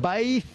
22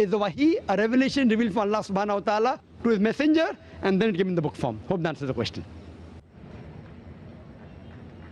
is wahi, a revelation revealed from Allah subhanahu wa ta'ala to his messenger, and then it came in the book form. Hope that answers the question.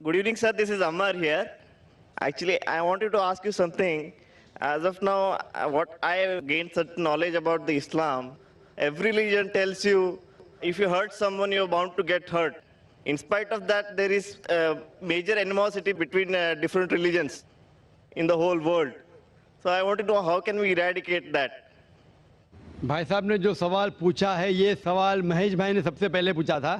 Good evening, sir. This is Ammar here. Actually, I wanted to ask you something. As of now, what I have gained certain knowledge about the Islam, every religion tells you if you hurt someone, you're bound to get hurt. In spite of that, there is major animosity between different religions in the whole world. So I want to know, how can we eradicate that? بھائی صاحب نے جو سوال پوچھا ہے یہ سوال مہیش بھائی نے سب سے پہلے پوچھا تھا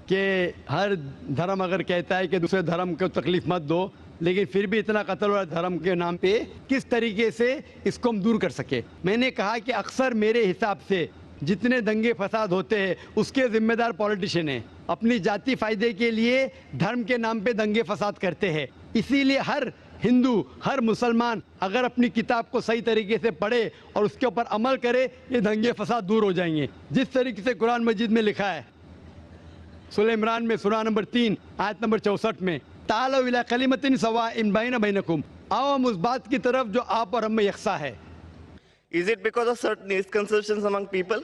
کہ ہر دھرم اگر کہتا ہے کہ دوسرے دھرم کو تکلیف مت دو لیکن پھر بھی اتنا قتل ہو رہا ہے دھرم کے نام پہ کس طریقے سے اس کو ہم دور کر سکے. میں نے کہا کہ اکثر میرے حساب سے جتنے دنگے فساد ہوتے ہیں اس کے ذمہ دار پولیٹیشین ہیں, اپنی ذاتی فائدے کے لیے دھرم کے نام پہ دنگے فساد کرتے ہیں. اسی لیے ہر ہندو ہر مسلمان اگر اپنی کتاب کو صحیح طریقے سے پڑھے اور اس کے اوپر عمل کرے یہ دنگے فساد دور ہو جائیں گے. جس طریقے سے قرآن مجید میں لکھا ہے سورہ عمران میں سورہ نمبر 3 آیت نمبر 64 میں تعالوا الی کلمۃ سواء بین بینکم, آؤ ہم اس بات کی طرف جو آپ اور ہم میں یکساں ہے. Is it because of certain misconceptions among people?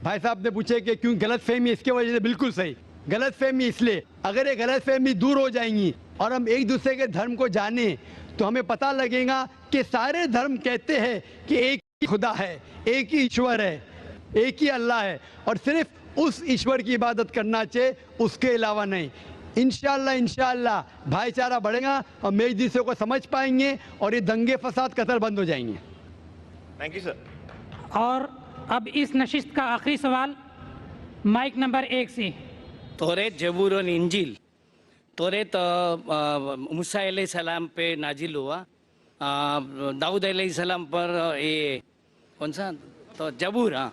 بھائی صاحب نے پوچھے کہ کیوں غلط فہمی, اس کی وجہ سے بالکل صحیح. غلط فہمی اس لیے اگر یہ غلط فہمی دور ہو جائیں گی اور ہم ایک دوسرے کے دھرم کو جانیں تو ہمیں پتہ لگے گا کہ سارے دھرم کہتے ہیں کہ ایک ہی خدا ہے, ایک ہی ایشور ہے, ایک ہی اللہ ہے اور صرف اس ایشور کی عبادت کرنا چاہیے, اس کے علاوہ نہیں. انشاءاللہ بھائی چارہ بڑھے گا اور ہم ایک دوسرے کو سمجھ پائیں گے اور یہ دنگے فساد قتل بند ہو جائیں گے. Thank you, sir. اور اب اس نشست کا آخری سوال مائک نمبر 1 سے. توریت, زبور اور انجیل. توریت موسیٰ علیہ السلام پہ نازل ہوا, داؤد علیہ السلام پر یہ کون سا تو زبور, ہاں,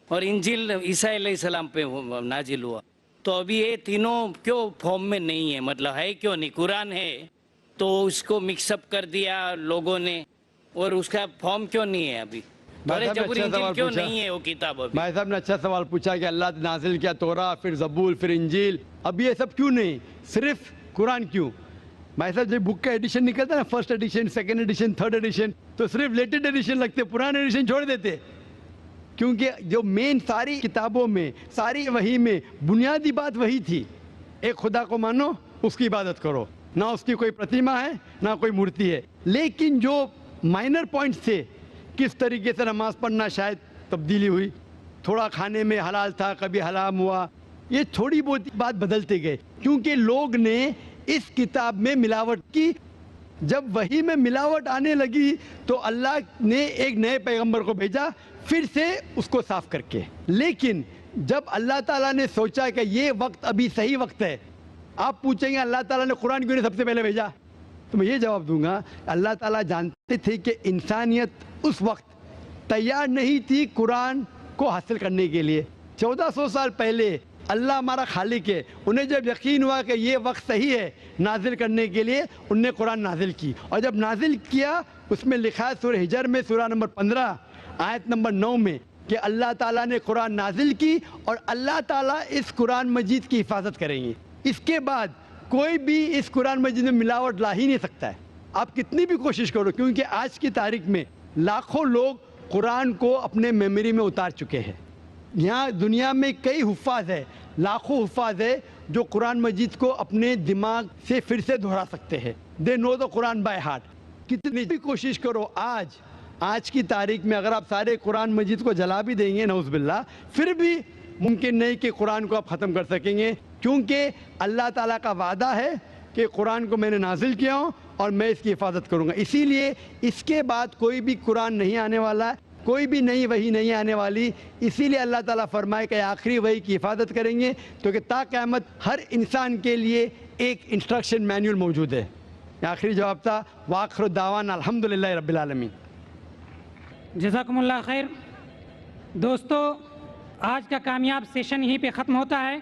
اور انجیل عیسیٰ علیہ السلام پہ نازل ہوا. تو ابھی یہ تینوں کیوں فارم میں نہیں ہے, مطلب ہے کیوں نہیں؟ قرآن ہے تو اس کو مکس اپ کر دیا لوگوں نے اور اس کا فارم کیوں نہیں ہے ابھی؟ توریت زبور انجیل کیوں نہیں ہے وہ کتاب ابھی؟ بھائی صاحب نے اچھا سوال پوچھا کہ اللہ نے نازل کیا تورا, پھر زبور, پھر انجیل, اب یہ سب کیوں نہیں, صرف قرآن کیوں؟ بھائی صاحب جب بک کا ایڈیشن نکلتا ہے نا, first edition, second edition, third edition, تو صرف لیٹسٹ ایڈیشن لگتے, پرانے ایڈیشن چھوڑ دیتے. کیونکہ جو مین ساری کتابوں میں ساری وحی میں بنیادی بات وہی تھی, ایک خدا کو مانو, اس کی عبادت کرو, نہ اس کی کوئی پرتیما ہے نہ کوئی مورتی ہے. لیکن جو مائنر پوائنٹس تھے, کس طریقے سے نماز پڑھنا شاید تبدیلی ہوئی, تھوڑا کھانے میں حلال تھا کبھی حرام ہوا, یہ تھوڑی بہت بات بدلتے گئے کیونکہ لوگ نے اس کتاب میں ملاوٹ کی. جب وحی میں ملاوٹ آنے لگی تو اللہ نے ایک نئے پیغمبر کو بھیجا پھر سے اس کو صاف کر کے. لیکن جب اللہ تعالیٰ نے سوچا کہ یہ وقت ابھی صحیح وقت ہے, آپ پوچھیں گے اللہ تعالیٰ نے قرآن کیوں نہیں سب سے پہلے بھیجا, تو میں یہ جواب دوں گا اللہ تعالیٰ جانتے تھے کہ انسانیت اس وقت تیار نہیں تھی قرآن کو حاصل کرنے کے لیے. 1400 سال پہلے اللہ ہمارا خالق ہے, انہیں جب یقین ہوا کہ یہ وقت صحیح ہے نازل کرنے کے لیے, انہوں نے قرآن نازل کی. اور جب نازل کیا اس میں لکھا ہے سورہ ہجر میں سورہ نمبر 15 آیت نمبر 9 میں کہ اللہ تعالیٰ نے قرآن نازل کی اور اللہ تعالیٰ اس قرآن مجید کی حفاظت کریں گے. اس کے بعد کوئی بھی اس قرآن مجید میں ملاوٹ لا ہی نہیں سکتا ہے, آپ کتنی بھی کوشش کرو, کیونکہ آج کی تاریخ میں لاکھوں لوگ قرآن کو اپنے میموری میں اتار چکے ہیں. یہاں دنیا میں کئی حفاظ ہیں, لاکھوں حفاظ ہیں جو قرآن مجید کو اپنے دماغ سے پھر سے دہرا سکتے ہیں. دے نو دا قرآن بائی ہارٹ. کتنی بھی کوشش کرو, آج کی تاریخ میں اگر آپ سارے قرآن مجید کو جلا بھی دیں گے نعوذ باللہ, پھر بھی ممکن نہیں کہ قرآن کو آپ ختم کر سکیں گے, کیونکہ اللہ تعالیٰ کا وعدہ ہے کہ قرآن کو میں نے نازل کیا ہوں اور میں اس کی حفاظت کروں گا. اسی لیے اس کے بعد کوئی بھی قرآن نہیں آنے والا, کوئی بھی نئی وحی نہیں آنے والی. اسی لیے اللہ تعالیٰ فرمائے کہ آخری وحی کی حفاظت کریں گے, کیونکہ تا قیامت ہر انسان کے لیے ایک انسٹرکشن مینول موجود ہے. آخری جواب تھا. وآخر دعوانا الحمدللہ رب العالمین. جزاکم اللہ خیر. دوستو, آج کا کامیاب سیشن یہیں پہ ختم ہوتا ہے.